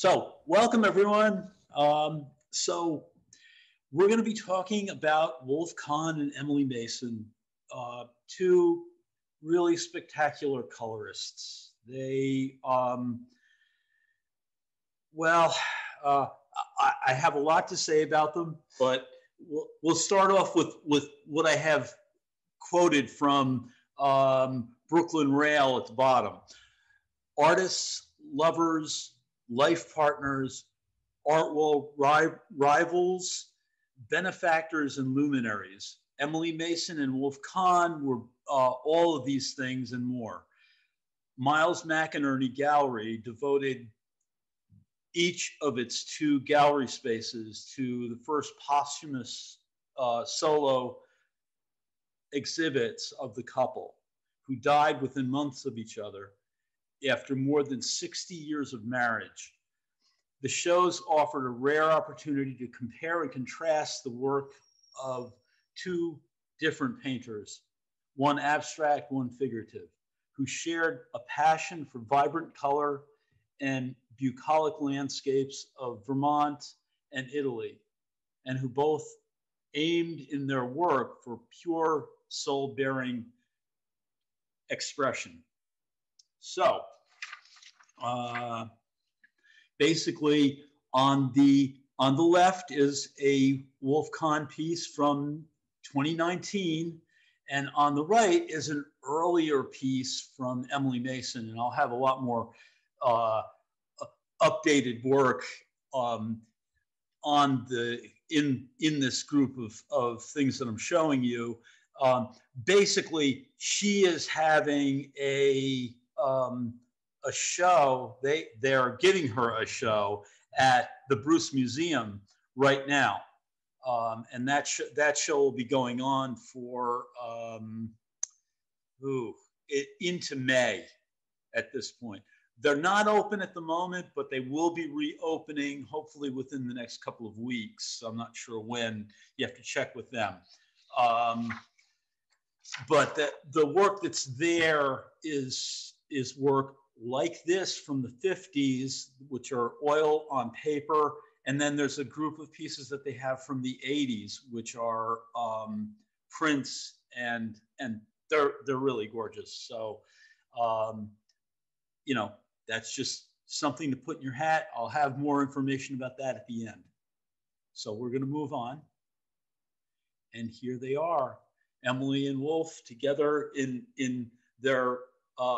So, welcome everyone. So, we're going to be talking about Wolf Kahn and Emily Mason, two really spectacular colorists. Well, uh, I have a lot to say about them, but we'll start off with what I have quoted from Brooklyn Rail at the bottom. Artists, lovers, life partners, art world rivals, benefactors, and luminaries. Emily Mason and Wolf Kahn were all of these things and more. Miles McInerney Gallery devoted each of its two gallery spaces to the first posthumous solo exhibits of the couple, who died within months of each other after more than 60 years of marriage. The shows offered a rare opportunity to compare and contrast the work of two different painters, one abstract, one figurative, who shared a passion for vibrant color and bucolic landscapes of Vermont and Italy, and who both aimed in their work for pure soul-bearing expression. So, basically, on the left is a Wolf Kahn piece from 2019, and on the right is an earlier piece from Emily Mason, and I'll have a lot more updated work in this group of things that I'm showing you. Basically, she is having a show. They're giving her a show at the Bruce Museum right now, and that show will be going on for into May at this point. They're not open at the moment, but they will be reopening hopefully within the next couple of weeks. I'm not sure when. You have to check with them. But the work that's there is work like this from the 50s, which are oil on paper. And then there's a group of pieces that they have from the 80s, which are prints, and they're really gorgeous. So, you know, that's just something to put in your hat. I'll have more information about that at the end. So we're going to move on. And here they are, Emily and Wolf together in their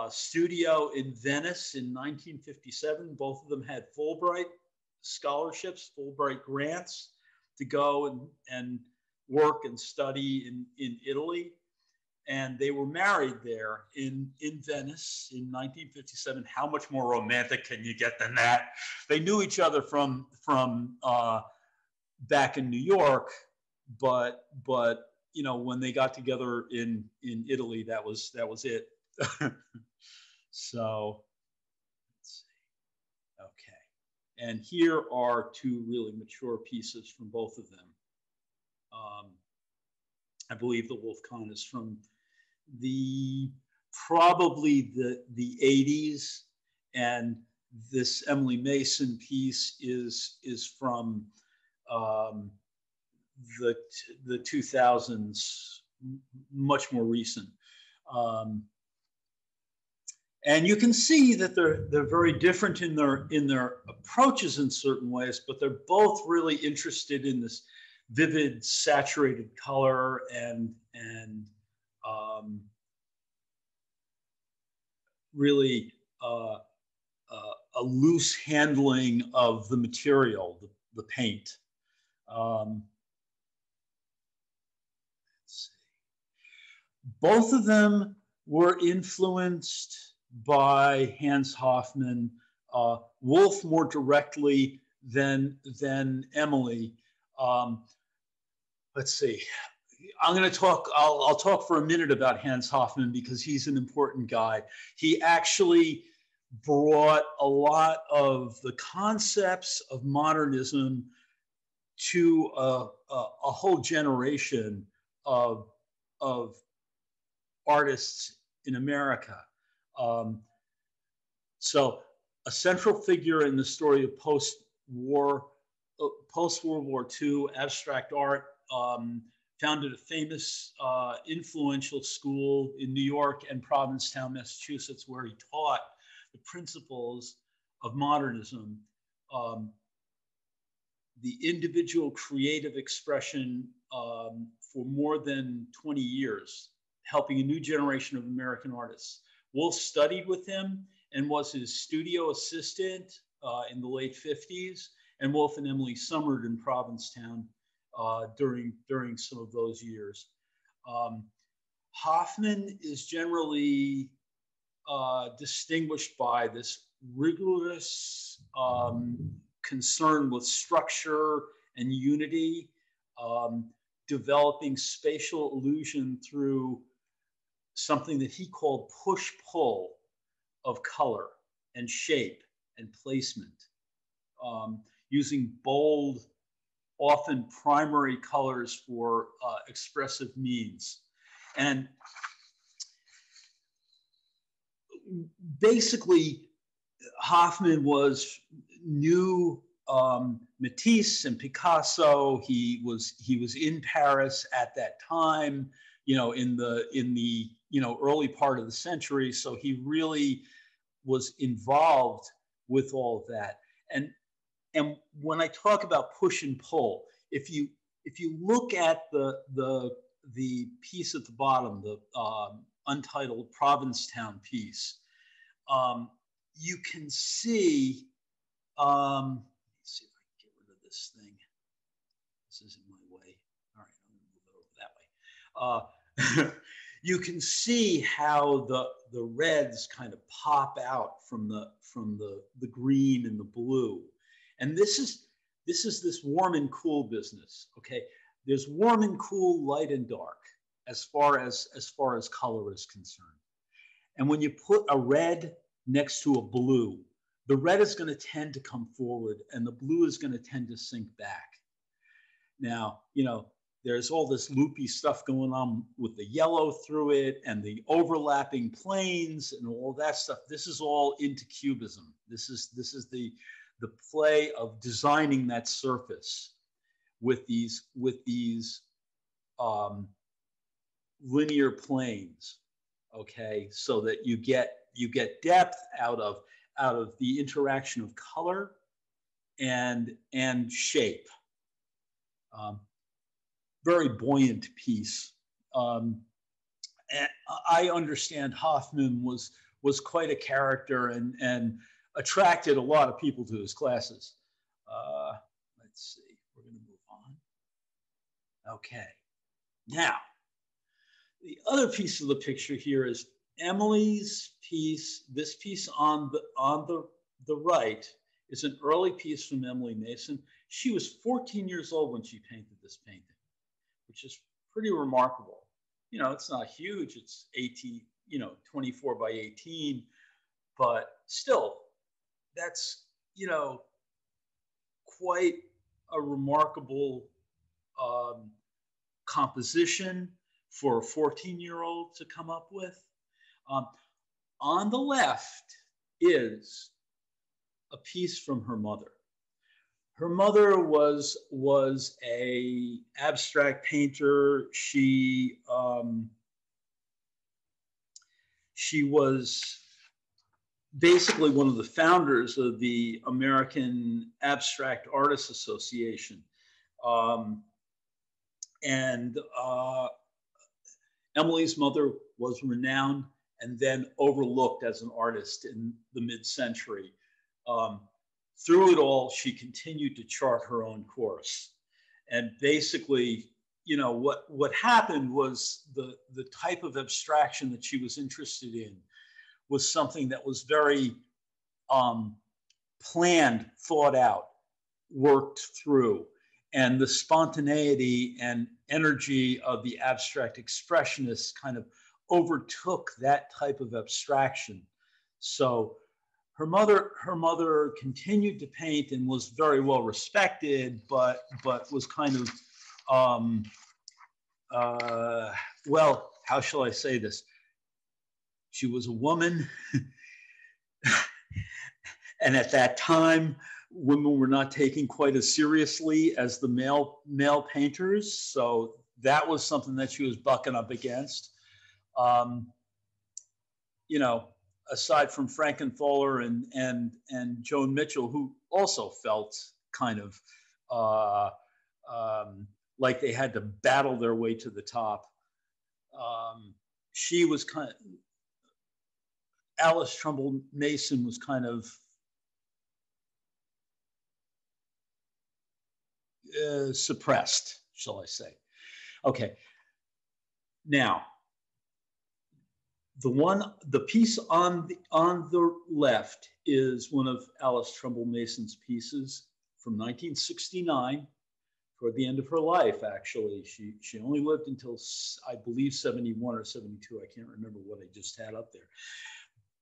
studio in Venice in 1957. Both of them had Fulbright scholarships, Fulbright grants to go and work and study in Italy. And they were married there in Venice in 1957. How much more romantic can you get than that? They knew each other from back in New York, but you know, when they got together in Italy, that was it. So let's see. Okay, and here are two really mature pieces from both of them. I believe the Wolf Kahn is from probably the 80s, and this Emily Mason piece is from the 2000s, much more recent. And you can see that they're very different in their approaches in certain ways, but they're both really interested in this vivid, saturated color and really a loose handling of the material, the paint. Let's see. Both of them were influenced by Hans Hoffman, Wolf more directly than Emily. Let's see. I'm going to talk. I'll talk for a minute about Hans Hoffman because he's an important guy. He actually brought a lot of the concepts of modernism to a whole generation of artists in America. So a central figure in the story of post-World War II abstract art. Founded a famous, influential school in New York and Provincetown, Massachusetts, where he taught the principles of modernism, the individual creative expression, for more than 20 years, helping a new generation of American artists. Wolf studied with him and was his studio assistant in the late 50s, and Wolf and Emily summered in Provincetown during some of those years. Hoffman is generally distinguished by this rigorous concern with structure and unity, developing spatial illusion through something that he called push-pull of color and shape and placement, using bold, often primary colors for expressive means. And basically, Hoffman knew Matisse and Picasso. He was in Paris at that time, in the early part of the century. So he really was involved with all of that. And when I talk about push and pull, if you look at the piece at the bottom, the Untitled Provincetown piece, you can see. Let me see if I can get rid of this thing. This isn't my way. All right, I'm going to move it over that way. You can see how the reds kind of pop out from the green and the blue. And this is this warm and cool business. Okay, there's warm and cool, light and dark, as far as color is concerned. And when you put a red next to a blue, the red is going to tend to come forward, and the blue is going to tend to sink back. Now, there's all this loopy stuff going on with the yellow through it and the overlapping planes and all that stuff. This is all into cubism. This is the play of designing that surface with these linear planes, okay, so that you get depth out of the interaction of color and shape. Very buoyant piece. And I understand Hoffman was quite a character and attracted a lot of people to his classes. Let's see, we're going to move on. Okay, now the other piece of the picture here is Emily's piece. This piece on the right is an early piece from Emily Mason. She was 14 years old when she painted this painting, which is pretty remarkable. It's not huge. It's 18, 24 by 18, but still, that's, quite a remarkable composition for a 14-year-old to come up with. On the left is a piece from her mother. Her mother was a abstract painter. She was basically one of the founders of the American Abstract Artists Association. And Emily's mother was renowned and then overlooked as an artist in the mid-century. Through it all, she continued to chart her own course. And basically, what happened was the type of abstraction that she was interested in was something that was very planned, thought out, worked through. And the spontaneity and energy of the abstract expressionists kind of overtook that type of abstraction. So her mother continued to paint and was very well respected, but was kind of, well, how shall I say this? She was a woman And at that time, women were not taken quite as seriously as the male painters. So that was something that she was bucking up against. You know, aside from Frankenthaler and Joan Mitchell, who also felt kind of like they had to battle their way to the top. She was kind of, Alice Trumbull Mason was kind of suppressed, shall I say. Okay. Now, the piece on the left is one of Alice Trumbull Mason's pieces from 1969, toward the end of her life, actually. She only lived until, I believe, 71 or 72. I can't remember what I just had up there.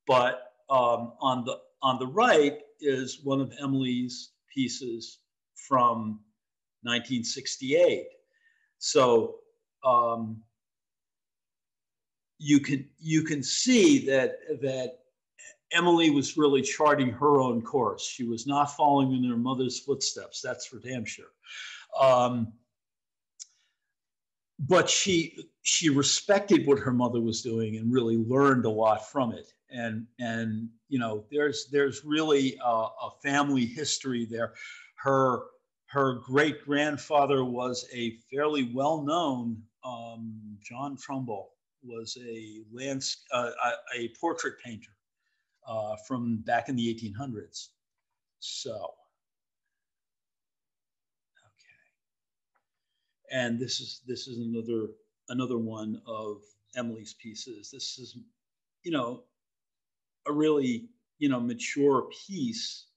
But on the right is one of Emily's pieces from 1968. So you can see that Emily was really charting her own course. She was not following in her mother's footsteps. That's for damn sure. But she respected what her mother was doing and really learned a lot from it. And you know, there's really a family history there. Her great grandfather was a fairly well-known John Trumbull was a portrait painter from back in the 1800s. So. And this is another one of Emily's pieces. This is, you know, a really, you know, mature piece.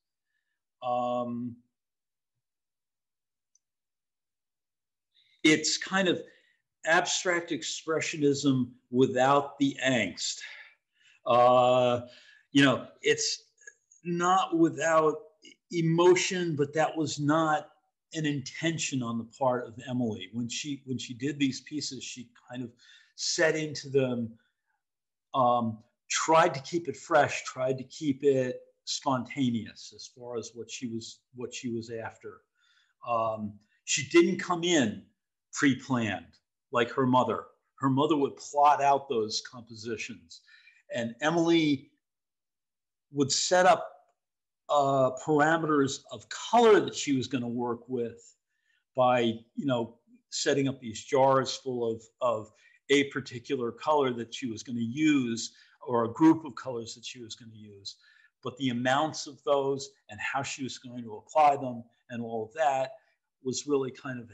It's kind of abstract expressionism without the angst. You know, it's not without emotion, but that was not an intention on the part of Emily. When she did these pieces, she kind of set into them, tried to keep it fresh, tried to keep it spontaneous as far as what she was after. She didn't come in pre-planned like her mother. Her mother would plot out those compositions, and Emily would set up parameters of color that she was going to work with by, you know, setting up these jars full of a particular color that she was going to use, or a group of colors that she was going to use. But the amounts of those and how she was going to apply them and all of that was really kind of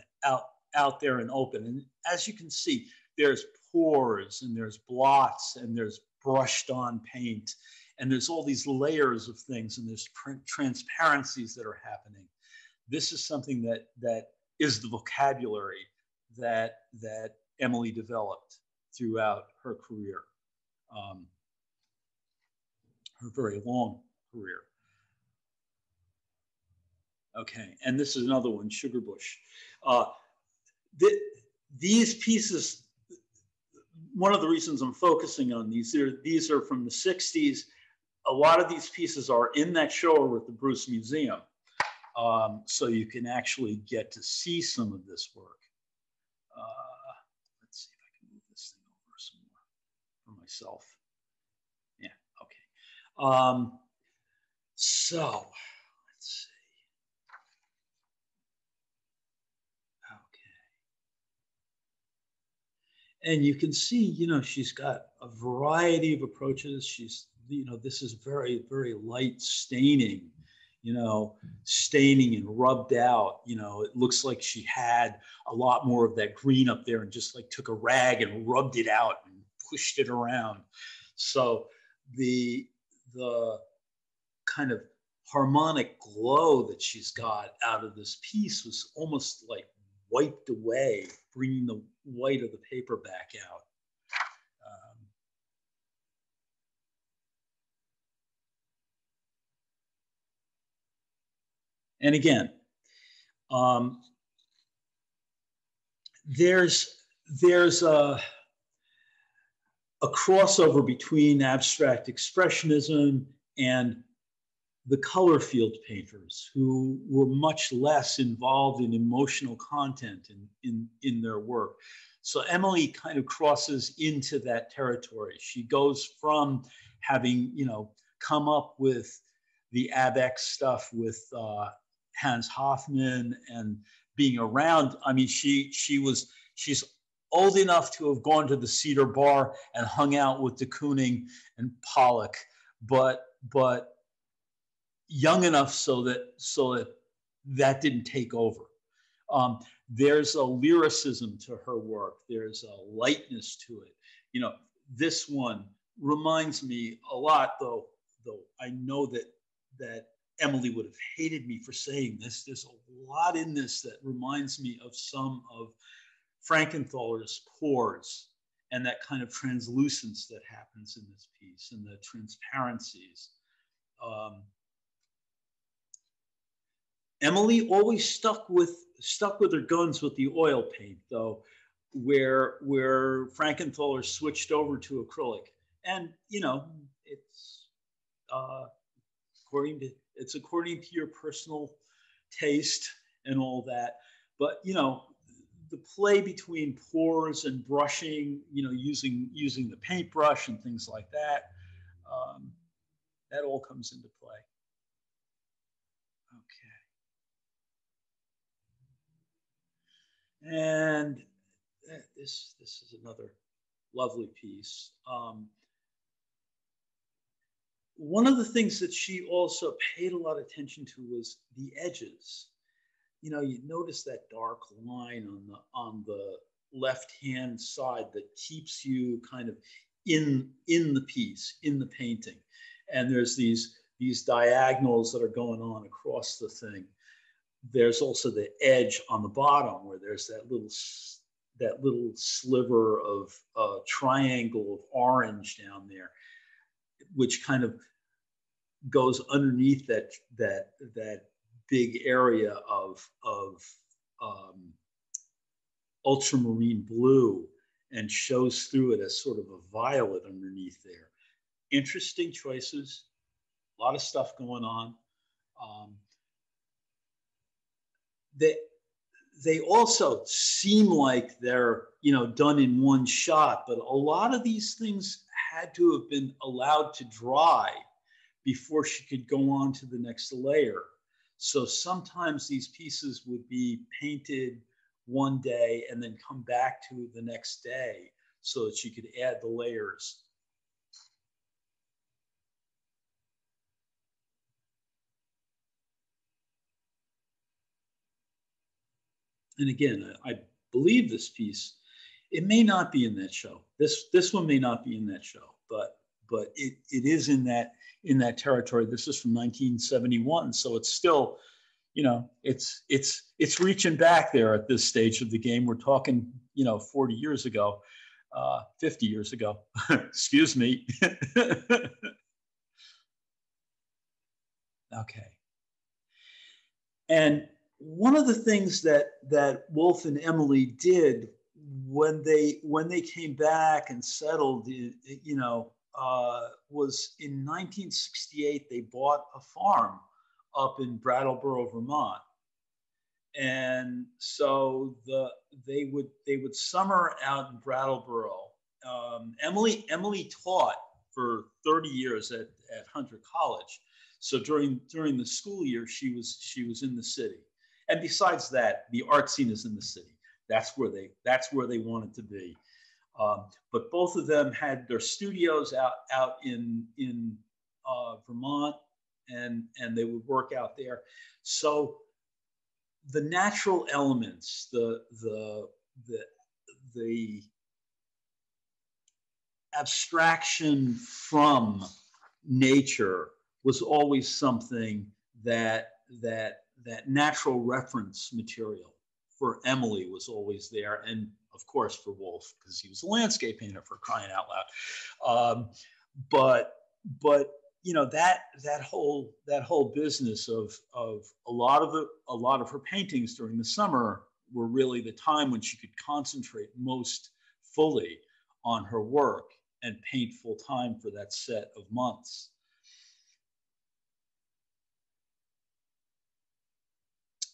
out there and open. And as you can see, there's pores and there's blots and there's brushed on paint. And there's all these layers of things, and there's transparencies that are happening. This is something that is the vocabulary that Emily developed throughout her career, her very long career. Okay, and this is another one, Sugarbush. These pieces, one of the reasons I'm focusing on these are from the 60s. A lot of these pieces are in that show at the Bruce Museum. So you can actually get to see some of this work. Let's see if I can move this thing over some more for myself. Yeah, okay. So let's see. Okay. And you can see, you know, she's got a variety of approaches. She's, you know, this is very, very light staining, you know, staining and rubbed out. You know, it looks like she had a lot more of that green up there and just like took a rag and rubbed it out and pushed it around. So the kind of harmonic glow that she's got out of this piece was almost like wiped away, bringing the white of the paper back out. And again, there's a crossover between abstract expressionism and the color field painters who were much less involved in emotional content in their work. So Emily kind of crosses into that territory. She goes from having, you know, come up with the ABX stuff with Hans Hoffman and being around. I mean, she's old enough to have gone to the Cedar Bar and hung out with de Kooning and Pollock, but young enough so that didn't take over. There's a lyricism to her work. There's a lightness to it. You know, this one reminds me a lot, though I know that Emily would have hated me for saying this. There's a lot in this that reminds me of some of Frankenthaler's pores and that kind of translucence that happens in this piece and the transparencies. Emily always stuck with her guns with the oil paint, though, where Frankenthaler switched over to acrylic. And you know, it's according to your personal taste and all that. But you know, the play between pores and brushing, you know, using the paintbrush and things like that, that all comes into play. Okay. And this is another lovely piece. One of the things that she also paid a lot of attention to was the edges. You know, you notice that dark line on the left-hand side that keeps you kind of in the piece, in the painting. And there's these diagonals that are going on across the thing. There's also the edge on the bottom where there's that little sliver of triangle of orange down there, which kind of goes underneath that big area of ultramarine blue and shows through it as sort of a violet underneath there. Interesting choices, a lot of stuff going on. They also seem like they're, you know, done in one shot, but a lot of these things had to have been allowed to dry before she could go on to the next layer. So sometimes these pieces would be painted one day and then come back to the next day so that she could add the layers. And again, I believe this piece, it may not be in that show. This one may not be in that show, but it is in that territory. This is from 1971, so it's still, you know, it's reaching back there at this stage of the game. We're talking, you know, 40 years ago, 50 years ago. Excuse me. Okay. And one of the things that Wolf and Emily did when they came back and settled, you know, was in 1968 they bought a farm up in Brattleboro, Vermont, and so they would summer out in Brattleboro. Emily taught for 30 years at Hunter College, so during the school year she was in the city. And besides that, the art scene is in the city. That's where they wanted to be. But both of them had their studios out in Vermont, and they would work out there. So the natural elements, the abstraction from nature was always something that natural reference material for Emily was always there, and of course for Wolf, because he was a landscape painter, for crying out loud. But you know, that whole business of a lot of her paintings during the summer were really the time when she could concentrate most fully on her work and paint full time for that set of months.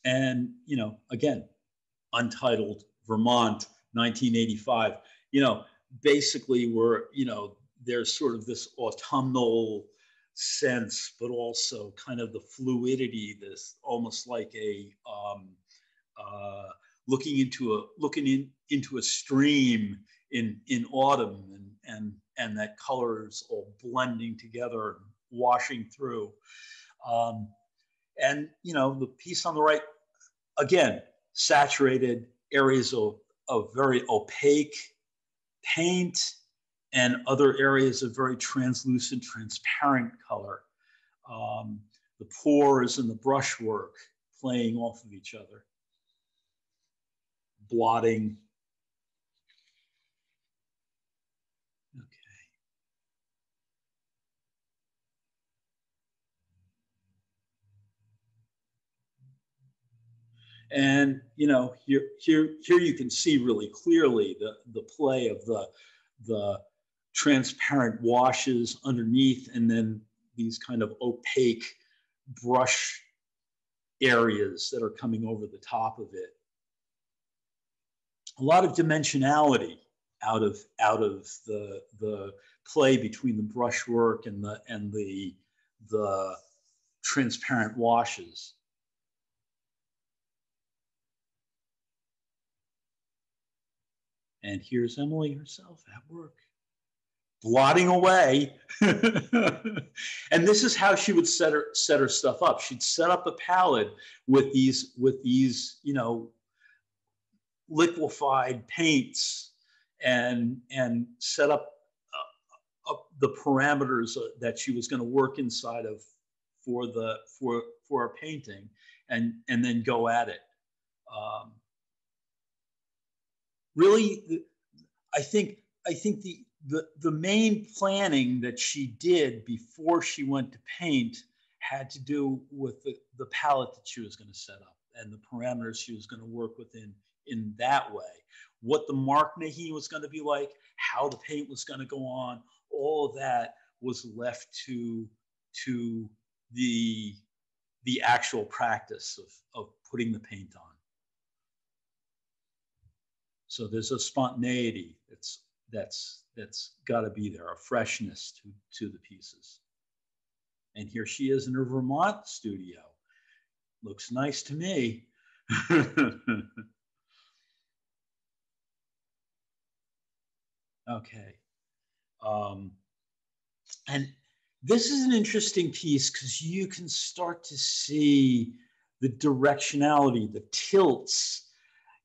And, again, Untitled, Vermont, 1985, basically there's sort of this autumnal sense, but also kind of the fluidity, this almost like a looking into a stream in autumn, and that colors all blending together and washing through. And the piece on the right, again, saturated areas of very opaque paint and other areas of very translucent, transparent color. The pores and the brushwork playing off of each other. Blotting. Okay. And here you can see really clearly the play of the transparent washes underneath, and then these kind of opaque brush areas that are coming over the top of it. A lot of dimensionality out of the play between the brushwork and the transparent washes. And here's Emily herself at work, blotting away. And this is how she would set her stuff up. She'd set up a palette with these liquefied paints, and set up the parameters that she was going to work inside of for a painting, and then go at it. Really, I think the main planning that she did before she went to paint had to do with the palette that she was going to set up and the parameters she was going to work within in that way. What the mark making was going to be like, how the paint was going to go on, all of that was left to the actual practice of putting the paint on. So there's a spontaneity that's got to be there, a freshness to the pieces. And here she is in her Vermont studio. Looks nice to me. Okay. And this is an interesting piece because you can start to see the directionality, the tilts.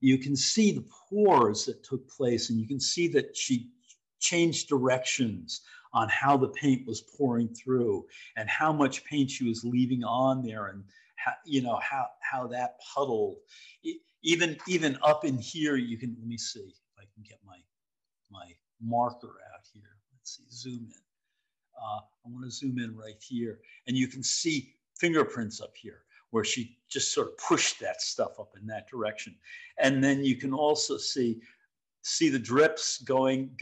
You can see the pores that took place, and you can see that she changed directions on how the paint was pouring through and how much paint she was leaving on there, and how that puddled. Even up in here, you can, let me see if I can get my marker out here. Let's see, zoom in. I want to zoom in right here, and you can see fingerprints up here where she just sort of pushed that stuff up in that direction. And then you can also see the drips going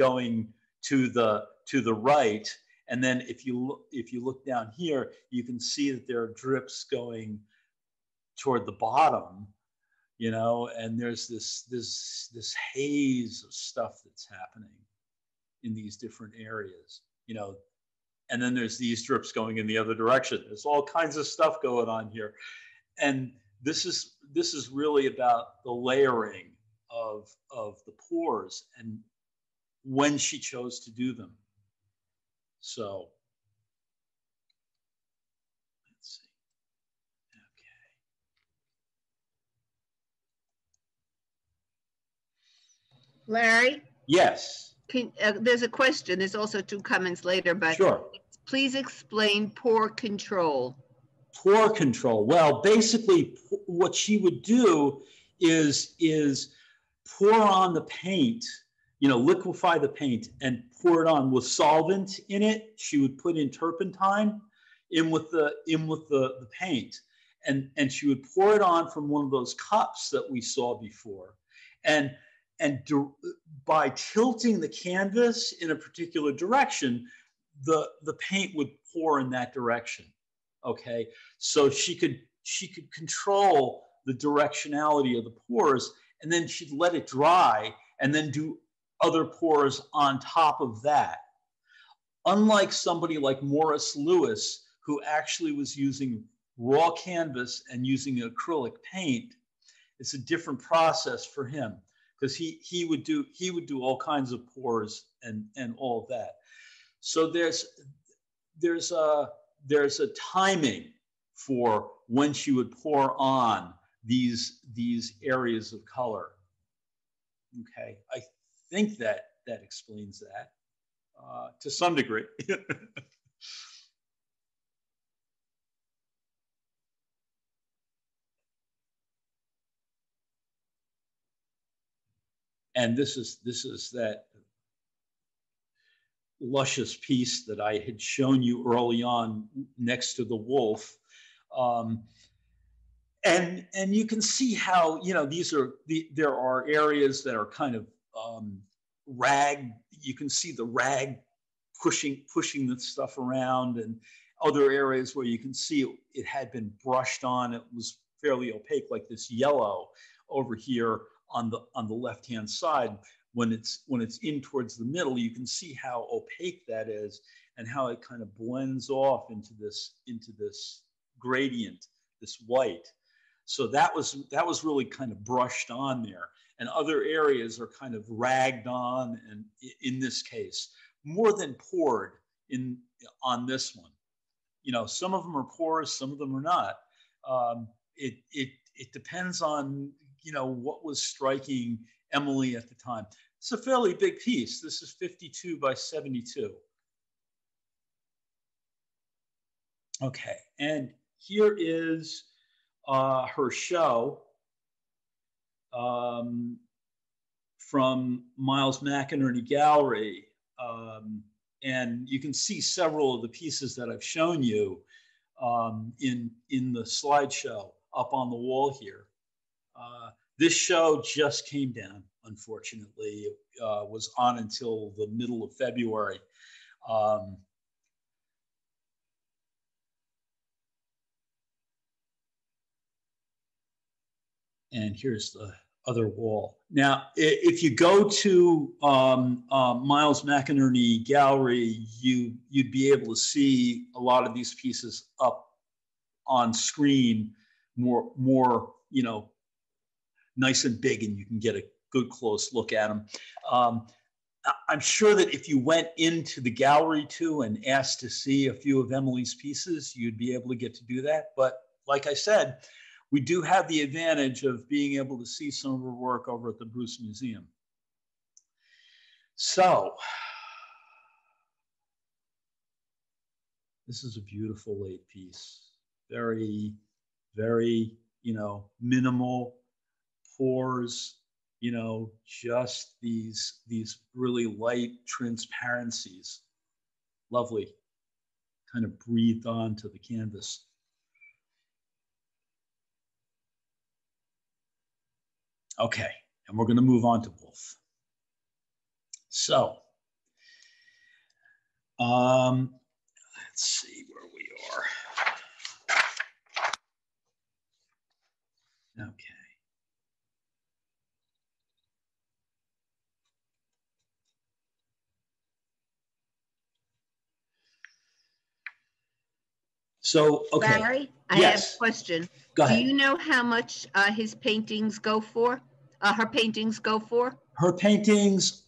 to the right. And then if you look down here, you can see that there are drips going toward the bottom, and there's this haze of stuff that's happening in these different areas, and then there's these drips going in the other direction. There's all kinds of stuff going on here. And this is really about the layering of the pores and when she chose to do them. So let's see. Okay. Larry? Yes. There's a question. There's also 2 comments later, but sure. Please explain pore control. Pore control. Well, basically, what she would do is pour on the paint, liquefy the paint and pour it on with solvent in it. She would put in turpentine in with the paint, and she would pour it on from one of those cups that we saw before, and by tilting the canvas in a particular direction, the paint would pour in that direction. Okay, so she could control the directionality of the pores, and then she'd let it dry and then do other pores on top of that. Unlike somebody like Morris Louis, who actually was using raw canvas and using acrylic paint, it's a different process for him, because he would do all kinds of pores and all of that. So there's a timing for when she would pour on these areas of color. Okay, I think that explains that to some degree. And this is that luscious piece that I had shown you early on next to the wolf. And you can see how, you know, there are areas that are kind of rag. You can see the rag pushing the stuff around, and other areas where you can see it had been brushed on. It was fairly opaque, like this yellow over here on the left-hand side. When it's in towards the middle, you can see how opaque that is and how it kind of blends off into this gradient, this white. So that was really kind of brushed on there, and other areas are kind of ragged on, and in this case, more than poured on this one. You know, some of them are porous, some of them are not. It depends on, you know, what was striking Emily at the time. It's a fairly big piece. This is 52 by 72. Okay, and here is her show from Miles McInerney Gallery. And you can see several of the pieces that I've shown you in the slideshow up on the wall here. This show just came down, unfortunately. It was on until the middle of February. And here's the other wall. Now, if you go to Miles McInerney Gallery, you'd be able to see a lot of these pieces up on screen, more you know, nice and big, and you can get a good close look at them. I'm sure that if you went into the gallery too and asked to see a few of Emily's pieces, you'd be able to get to do that. But like I said, we do have the advantage of being able to see some of her work over at the Bruce Museum. So, this is a beautiful late piece. Very, very, you know, minimal pores, you know, just these really light transparencies. Lovely, kind of breathed onto the canvas. Okay, and we're going to move on to Wolf. So, let's see where we are. Okay. So, okay. Larry, I have a question. Go ahead. Do you know how much his paintings go for? Her paintings go for? Her paintings,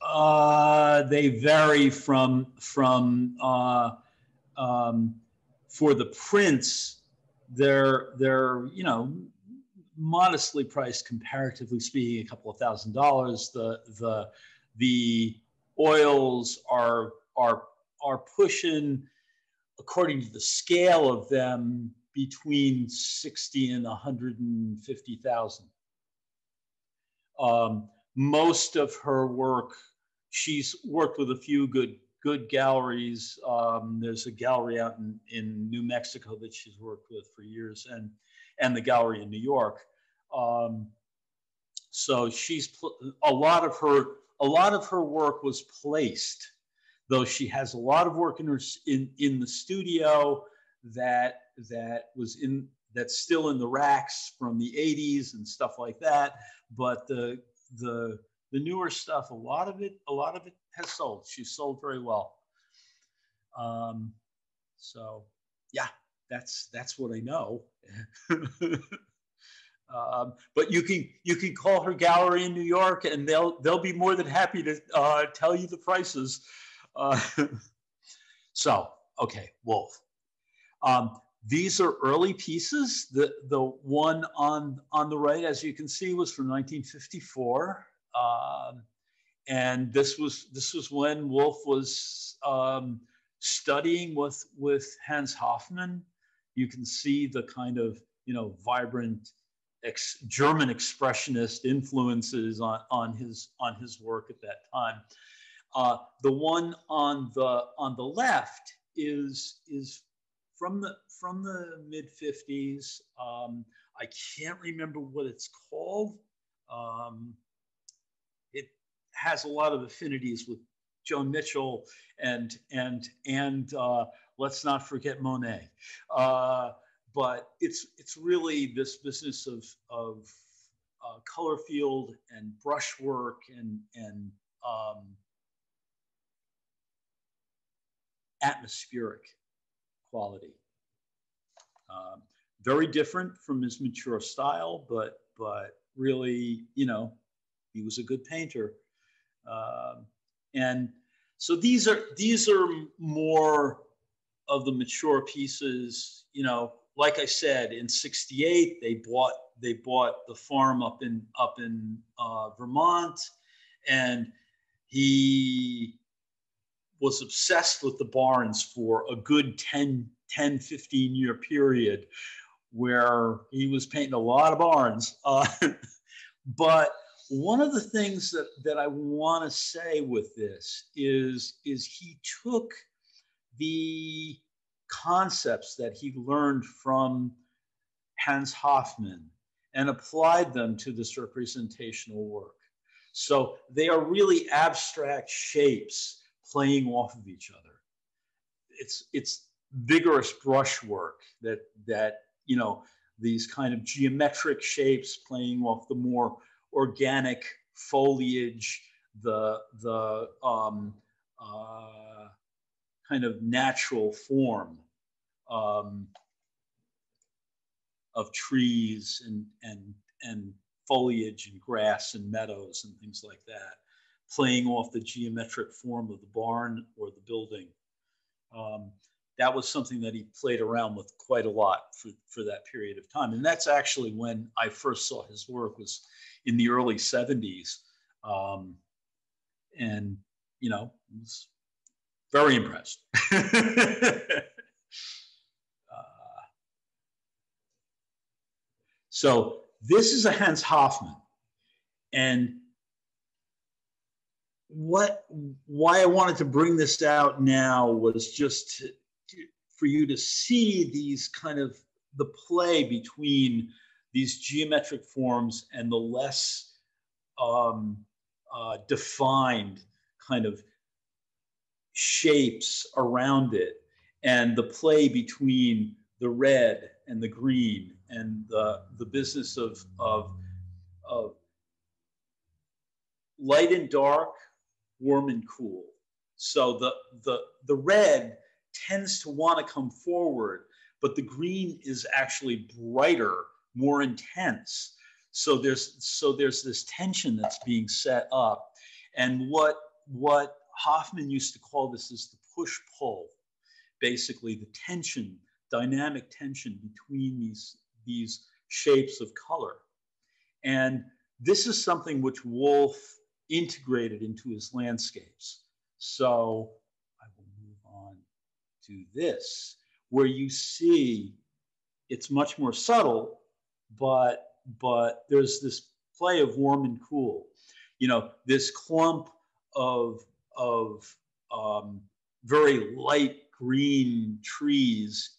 they vary from for the prints, they're you know, modestly priced, comparatively speaking, a couple of $1,000s. The oils are pushing, according to the scale of them, between 60 and 150,000. Most of her work, she's worked with a few good galleries. There's a gallery out in New Mexico that she's worked with for years, and the gallery in New York. So she's a lot of her work was placed, though she has a lot of work in the studio that was in that's still in the racks from the 80s and stuff like that. But the newer stuff, a lot of it has sold. She's sold very well. So yeah, that's what I know. But you can call her gallery in New York, and they'll be more than happy to tell you the prices. So okay, Wolf. These are early pieces. The one on the right, as you can see, was from 1954, and this was when Wolf was studying with Hans Hoffman. You can see the kind of vibrant German expressionist influences on his work at that time. The one on the left is from the mid 50s. I can't remember what it's called. It has a lot of affinities with Joan Mitchell and let's not forget Monet. But it's really this business of color field and brushwork and atmospheric quality. Very different from his mature style, but really, he was a good painter. And so these are more of the mature pieces. Like I said, in '68 they bought the farm up in Vermont, and he was obsessed with the barns for a good 10, 15 year period where he was painting a lot of barns. But one of the things that I want to say with this is he took the concepts that he learned from Hans Hoffman and applied them to this representational work. So they are really abstract shapes playing off of each other. It's vigorous brushwork that these kind of geometric shapes playing off the more organic foliage, the kind of natural form of trees and foliage and grass and meadows and things like that, playing off the geometric form of the barn or the building. That was something that he played around with quite a lot for that period of time. And that's actually when I first saw his work, was in the early 70s. And, was very impressed. So this is a Hans Hoffman. And why I wanted to bring this out now was just for you to see these kind of the play between these geometric forms and the less defined kind of shapes around it, and the play between the red and the green and the business of light and dark, warm and cool. So the red tends to want to come forward, but the green is actually brighter, more intense. So there's this tension that's being set up. And what Hoffman used to call this is the push-pull, basically the tension, dynamic tension between these shapes of color. And this is something which Wolf integrated into his landscapes. So I will move on to this, where you see it's much more subtle, but there's this play of warm and cool. This clump of very light green trees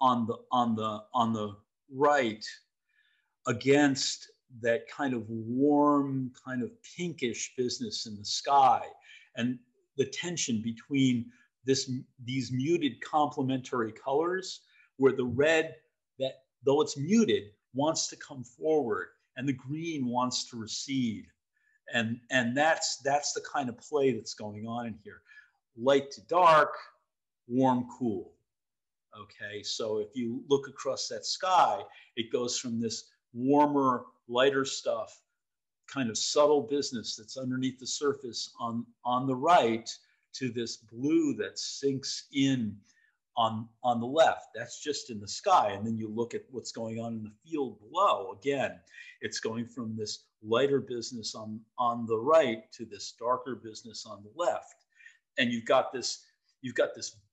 on the right against that kind of warm, kind of pinkish business in the sky, and the tension between these muted complementary colors, where the red, that though it's muted, wants to come forward, and the green wants to recede. And that's the kind of play that's going on in here. Light to dark, warm, cool. Okay, so if you look across that sky, it goes from this warmer, lighter stuff, kind of subtle business that's underneath the surface on the right, to this blue that sinks in on the left. That's just in the sky. And then you look at what's going on in the field below. Again, it's going from this lighter business on the right to this darker business on the left. And you've got this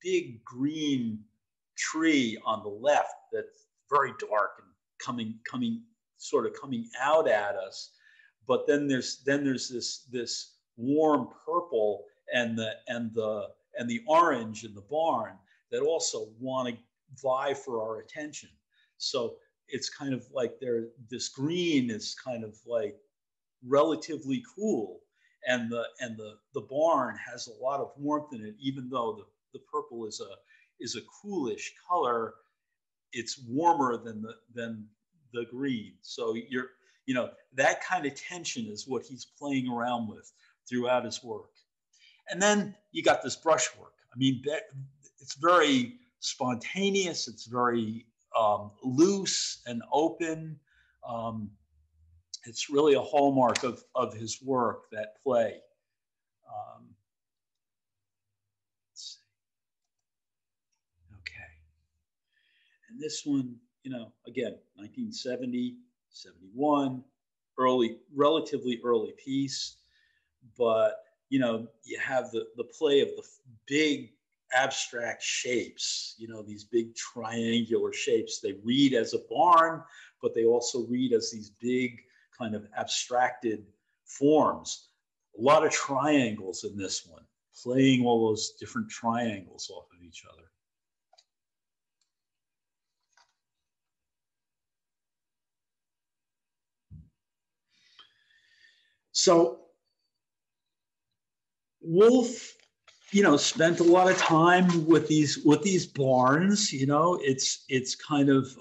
big green tree on the left that's very dark and coming out at us. But then there's this warm purple and the orange in the barn that also want to vie for our attention. So it's kind of like this green is kind of like relatively cool, and the barn has a lot of warmth in it, even though the purple is a coolish color. It's warmer than the green. So that kind of tension is what he's playing around with throughout his work. And then you got this brushwork. I mean, it's very spontaneous. It's very loose and open. It's really a hallmark of his work, that play. Let's see. Okay. And this one, again, 1970, 71, relatively early piece. But, you have the play of the big abstract shapes, these big triangular shapes. They read as a barn, but they also read as these big kind of abstracted forms. A lot of triangles in this one, playing all those different triangles off of each other. So Wolf, spent a lot of time with these barns. It's kind of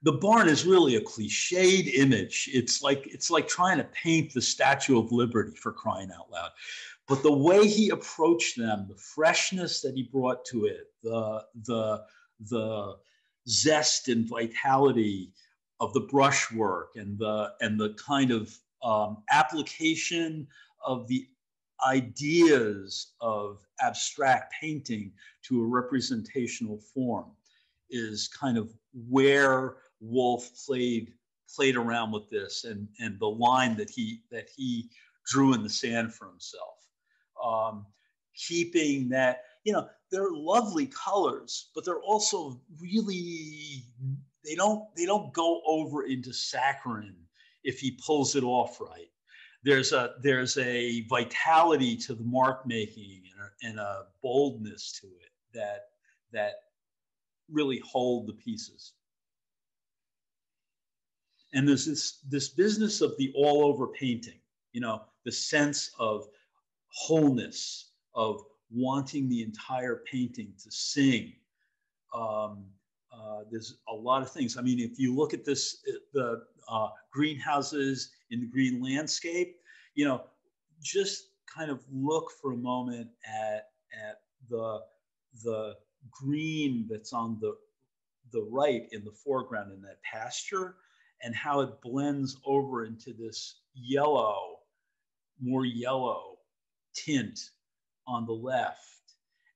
the barn is really a cliched image. It's like trying to paint the Statue of Liberty, for crying out loud. But the way he approached them, the freshness that he brought to it, the zest and vitality of the brushwork, and the kind of application of the ideas of abstract painting to a representational form, is kind of where Wolf played around with this, and the line that he drew in the sand for himself. Keeping that, they're lovely colors, but they're also really, they don't go over into saccharine if he pulls it off right. There's a vitality to the mark making and a boldness to it that really hold the pieces. And there's this business of the all over painting, the sense of wholeness, of wanting the entire painting to sing. There's a lot of things. I mean, if you look at the greenhouses in the green landscape, just kind of look for a moment at the green that's on the right in the foreground in that pasture, and how it blends over into this more yellow tint on the left.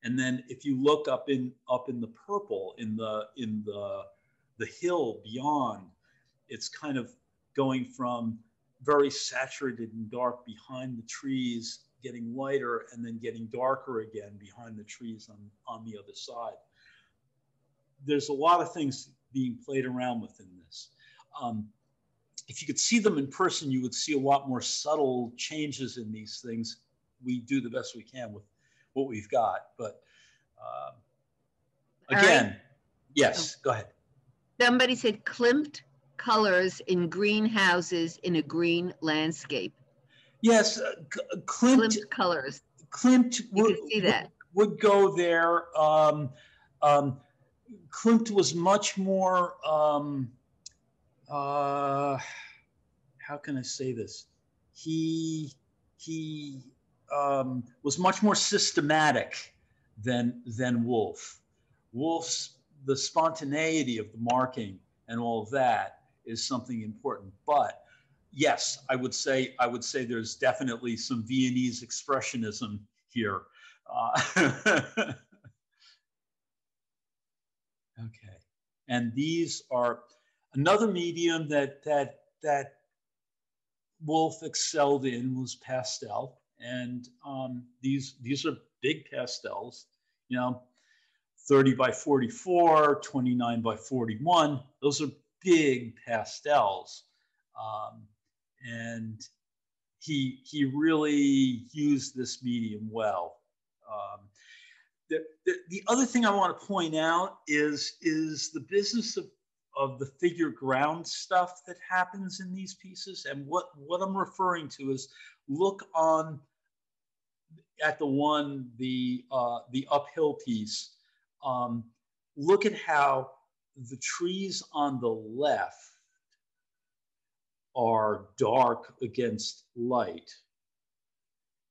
And then if you look up in the purple in the hill beyond, it's kind of going from very saturated and dark behind the trees, getting lighter, and then getting darker again behind the trees on the other side. There's a lot of things being played around with in this. If you could see them in person, you would see a lot more subtle changes in these things. We do the best we can with what we've got, but again, right. Yes, go ahead. Somebody said Klimt colors in greenhouses in a green landscape. Yes, Klimt colors. Klimt. You can see that. would go there. Klimt was much more, how can I say this? He was much more systematic than Wolf. Wolf's, the spontaneity of the marking and all of that is something important. But yes, I would say there's definitely some Viennese expressionism here. Okay, and these are another medium that Wolf excelled in was pastel, and these are big pastels, 30 by 44, 29 by 41. Those are big pastels, and he really used this medium well. The other thing I want to point out is the business of the figure ground stuff that happens in these pieces. And what I'm referring to is look at the uphill piece. Look at how the trees on the left are dark against light,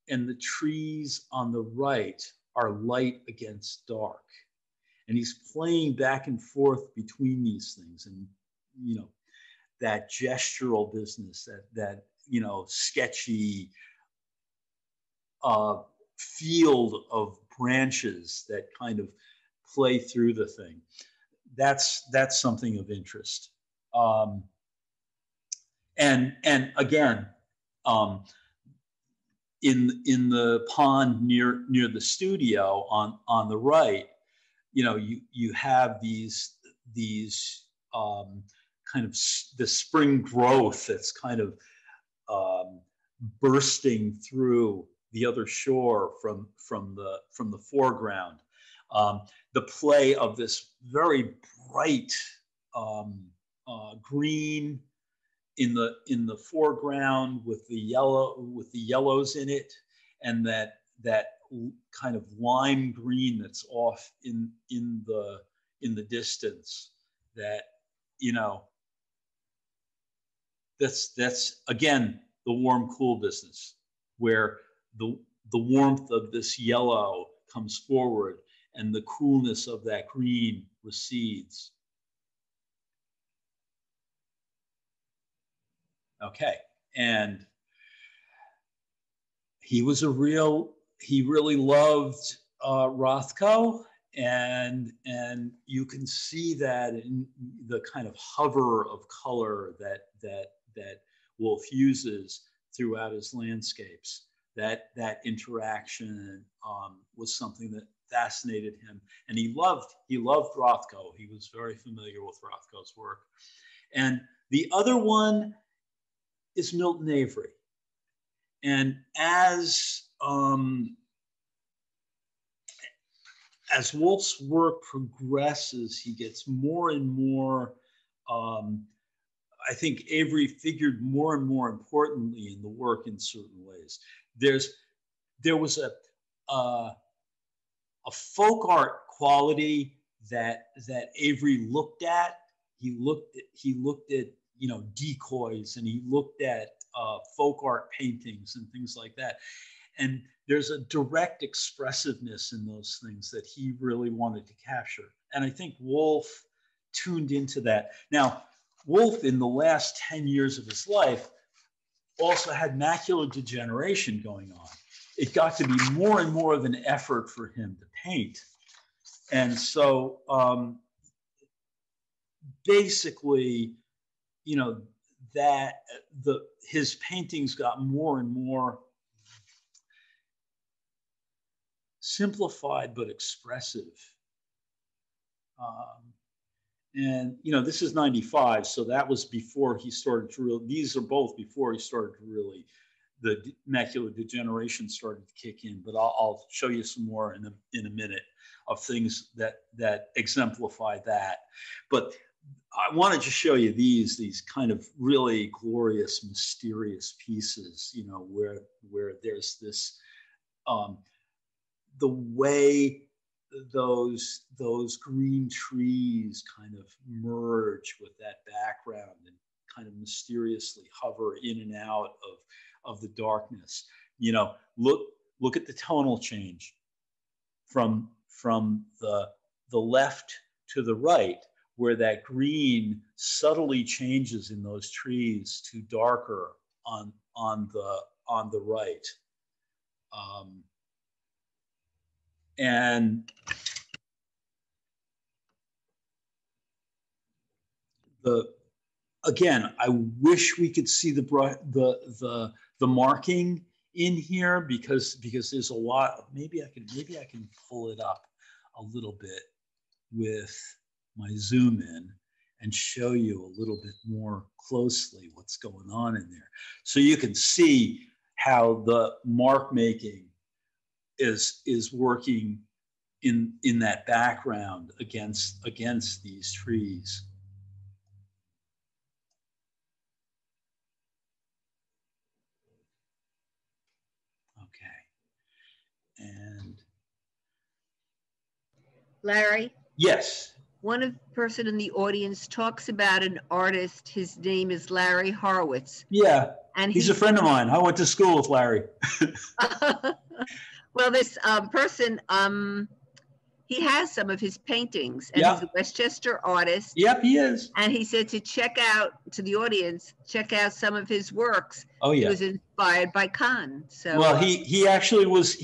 and the trees on the right are light against dark. And he's playing back and forth between these things, and that gestural business, that sketchy field of branches that kind of play through the thing. That's something of interest. And again, in the pond near the studio on the right, you have these kind of the spring growth that's kind of bursting through the other shore from the foreground. The play of this very bright green in the foreground with the yellows in it, and that kind of lime green that's off in the distance. That that's again the warm cool business, where the warmth of this yellow comes forward and the coolness of that green recedes. Okay, and he really loved Rothko, and you can see that in the kind of hover of color that Wolf uses throughout his landscapes. That interaction was something that fascinated him, and he loved Rothko. He was very familiar with Rothko's work. And the other one is Milton Avery. And as Wolf's work progresses, he gets more and more, I think Avery figured more and more importantly in the work in certain ways. There was a folk art quality that Avery looked at. He looked at decoys, and he looked at folk art paintings and things like that. And there's a direct expressiveness in those things that he really wanted to capture. And I think Wolf tuned into that. Now, Wolf, in the last 10 years of his life, also had macular degeneration going on. It got to be more and more of an effort for him to paint. And so basically, his paintings got more and more simplified but expressive. And this is 95, so that was before he started to really, these are both before he started to really, the macular degeneration started to kick in. But I'll show you some more in a minute of things that exemplify that. But I wanted to show you these kind of really glorious, mysterious pieces, where there's this the way those green trees kind of merge with that background and kind of mysteriously hover in and out of the darkness. You know, look at the tonal change from the left to the right, where that green subtly changes in those trees to darker on the right. And again, I wish we could see the marking in here because there's a lot. Maybe I can pull it up a little bit with my zoom in and show you a little bit more closely what's going on in there, so you can see how the mark making is working in that background against these trees. Okay. And Larry? Yes. One person in the audience talks about an artist. His name is Larry Horowitz. Yeah, and he's a friend of mine. I went to school with Larry. Well, this person, he has some of his paintings, and he's a Westchester artist. Yep, he is. And he said to check out, to the audience, check out some of his works. Oh yeah. He was inspired by Kahn. So well, he actually was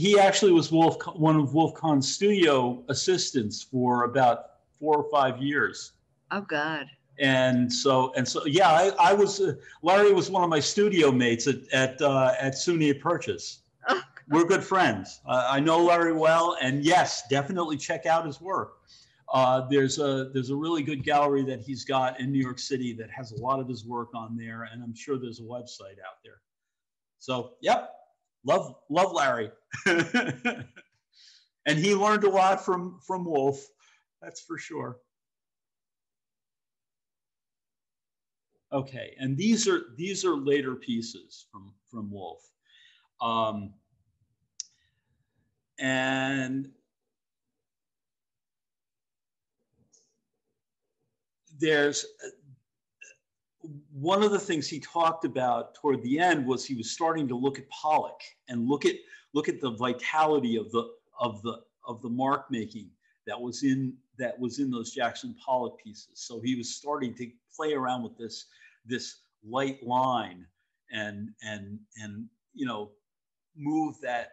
one of Wolf Kahn's studio assistants for about 4 or 5 years. Oh God. And so yeah, I was Larry was one of my studio mates at SUNY Purchase. Oh, we're good friends. I know Larry well, and yes, definitely check out his work. There's a really good gallery that he's got in New York City that has a lot of his work on there, and I'm sure there's a website out there. So yep, love Larry. And he learned a lot from Wolf, that's for sure. Okay, and these are later pieces from Wolf. And there's one of the things he talked about toward the end was he was starting to look at Pollock and look at the vitality of the mark making that was in those Jackson Pollock pieces. So he was starting to play around with this light line and you know, move that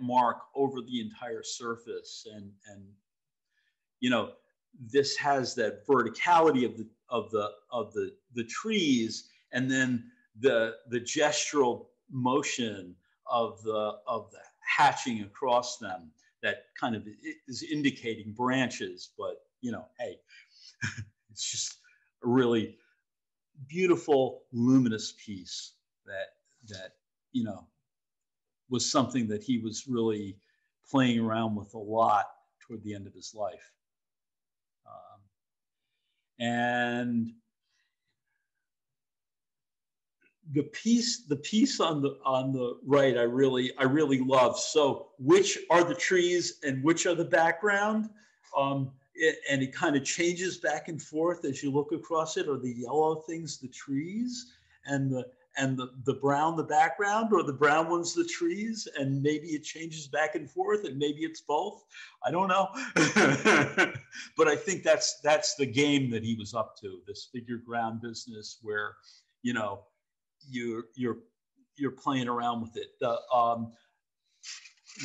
mark over the entire surface, and you know, this has that verticality of the trees, and then the gestural motion of the hatching across them that kind of is indicating branches, but you know, hey, it's just a really beautiful luminous piece that you know, was something that he was really playing around with a lot toward the end of his life. And the piece on the right, I really love. So which are the trees and which are the background? And it kind of changes back and forth as you look across it. Are the yellow things the trees, and the brown the background, or the brown ones the trees, and maybe it changes back and forth, and maybe it's both. I don't know. But I think that's the game that he was up to, this figure ground business where, you know, you're playing around with it. The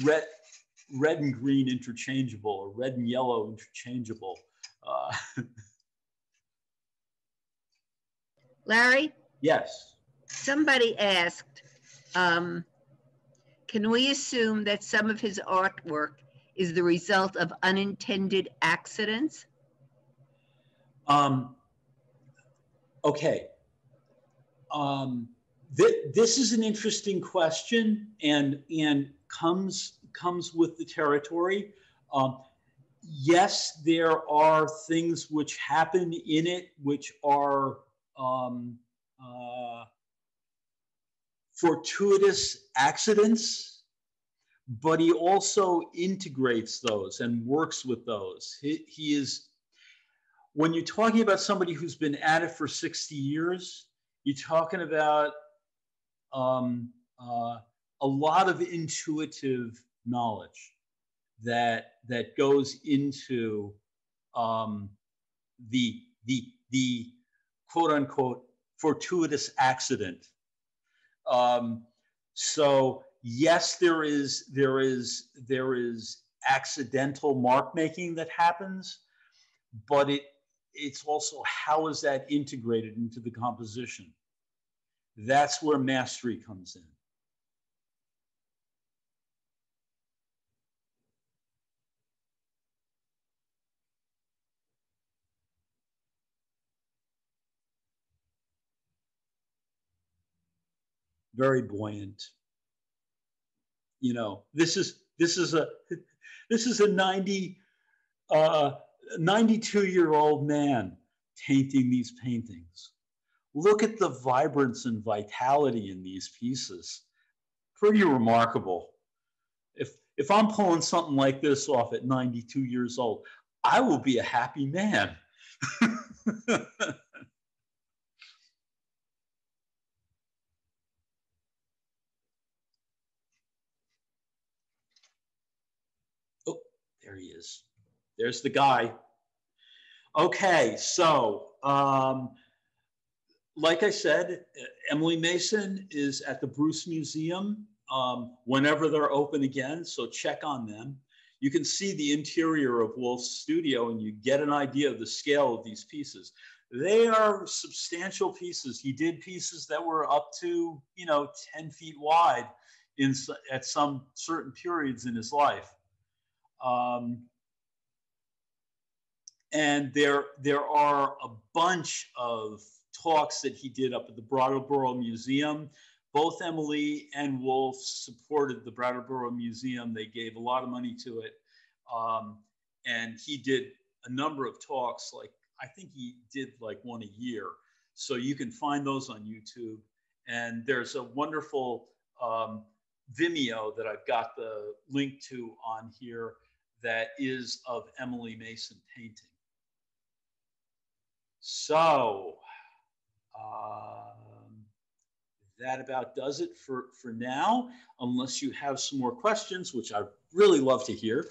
red and green interchangeable, or red and yellow interchangeable. Larry? Yes. Somebody asked, can we assume that some of his artwork is the result of unintended accidents? Okay. This is an interesting question, and comes with the territory. Yes, there are things which happen in it which are fortuitous accidents, but he also integrates those and works with those. He is, when you're talking about somebody who's been at it for 60 years, you're talking about a lot of intuitive knowledge that goes into the quote unquote fortuitous accident. So yes, there is accidental mark making that happens, but it's also how is that integrated into the composition. That's where mastery comes in. Very buoyant. You know, this is a 92-year-old man painting these paintings. Look at the vibrance and vitality in these pieces. Pretty remarkable. If I'm pulling something like this off at 92 years old, I will be a happy man. Oh, there he is. There's the guy. Okay, so like I said, Emily Mason is at the Bruce Museum whenever they're open again, so check on them. You can see the interior of Wolf's studio and you get an idea of the scale of these pieces. They are substantial pieces. He did pieces that were up to, 10 feet wide at some certain periods in his life. And there are a bunch of talks that he did up at the Brattleboro Museum. Both Emily and Wolf supported the Brattleboro Museum. They gave a lot of money to it. And he did a number of talks, like I think he did like one a year. So you can find those on YouTube. And there's a wonderful Vimeo that I've got the link to on here that is of Emily Mason painting. So that about does it for now, unless you have some more questions, which I'd really love to hear.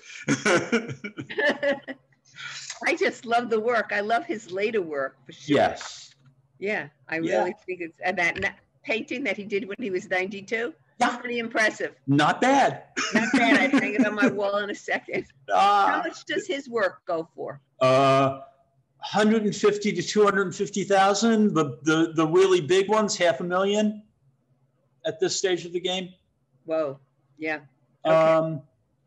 I just love the work. I love his later work, for sure. Yes. Yeah, I really think it's, and that painting that he did when he was 92, yeah, pretty impressive. Not bad. Not bad. I'd hang it on my wall in a second. How much does his work go for? 150 to 250,000. The really big ones, $500,000 at this stage of the game. Whoa, yeah. Okay.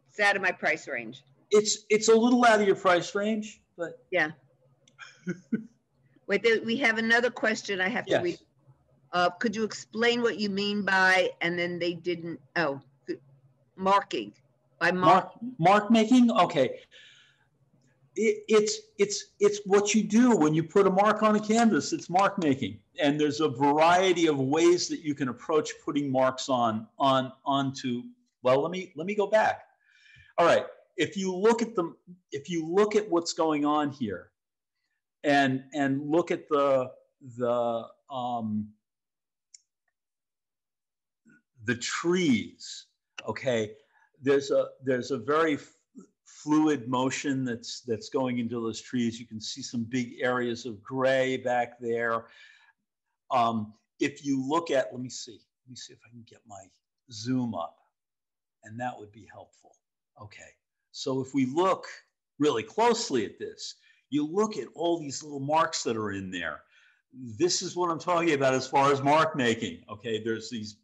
It's out of my price range. It's a little out of your price range, but yeah. Wait, we have another question I have to read. Could you explain what you mean by, and then they didn't, marking, by mark making? Okay. It's what you do when you put a mark on a canvas. It's mark making, and there's a variety of ways that you can approach putting marks onto. Well, let me go back. All right, if you look at what's going on here, and look at the trees. Okay, there's a very fluid motion that's going into those trees. You can see some big areas of gray back there. If you look at, let me see if I can get my zoom up, and that would be helpful. Okay, so if we look really closely at this, you look at all these little marks that are in there. This is what I'm talking about as far as mark making. Okay, there's these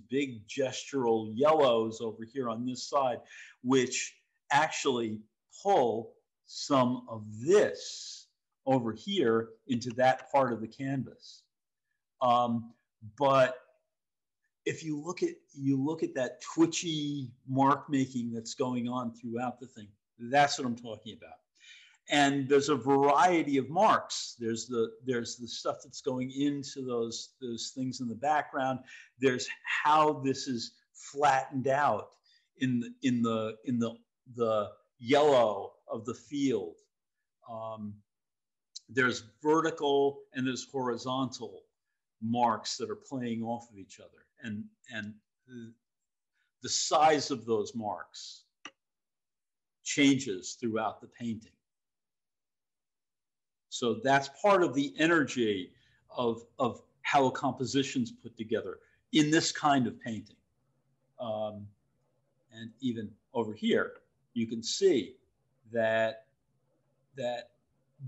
big gestural yellows over here on this side, which actually pull some of this over here into that part of the canvas. But if you look at that twitchy mark making that's going on throughout the thing, that's what I'm talking about. And there's a variety of marks. There's the stuff that's going into those things in the background. There's how this is flattened out the yellow of the field. There's vertical and there's horizontal marks that are playing off of each other, and the size of those marks changes throughout the painting. So that's part of the energy of how a composition's put together in this kind of painting. And even over here, you can see that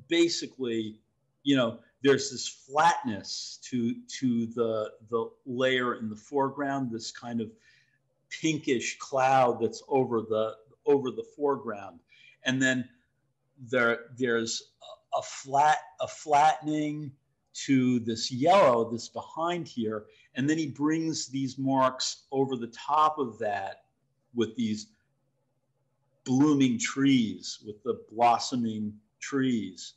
basically, there's this flatness to the layer in the foreground, this kind of pinkish cloud that's over the foreground, and then there's a flattening to this yellow that's behind here, and then he brings these marks over the top of that with these blooming trees, with the blossoming trees.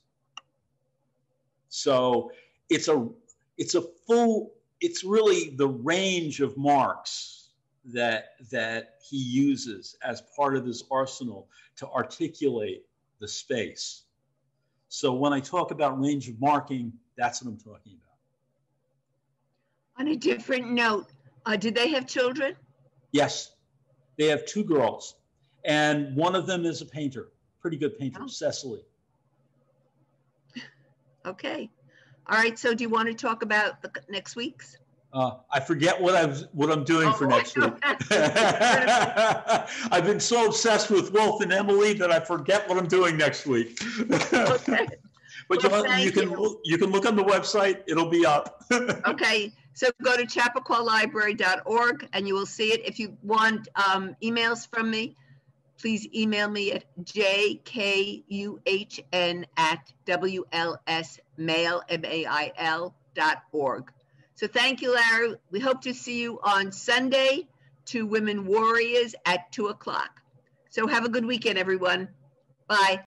So it's really the range of marks that he uses as part of his arsenal to articulate the space. So when I talk about range of marking, that's what I'm talking about. On a different note, did they have children? Yes, they have 2 girls, and one of them is a painter, pretty good painter, Cecily. Okay. All right. So do you want to talk about the next week's? I forget what I'm doing for next week. I've been so obsessed with Wolf and Emily that I forget what I'm doing next week. Okay. But well, you can look on the website. It'll be up. Okay. So go to chappaqua.library.org and you will see it. If you want emails from me, please email me at jkuhn@wlsmail.org. So thank you, Larry. We hope to see you on Sunday, 2 Women Warriors at 2 o'clock. So have a good weekend, everyone. Bye.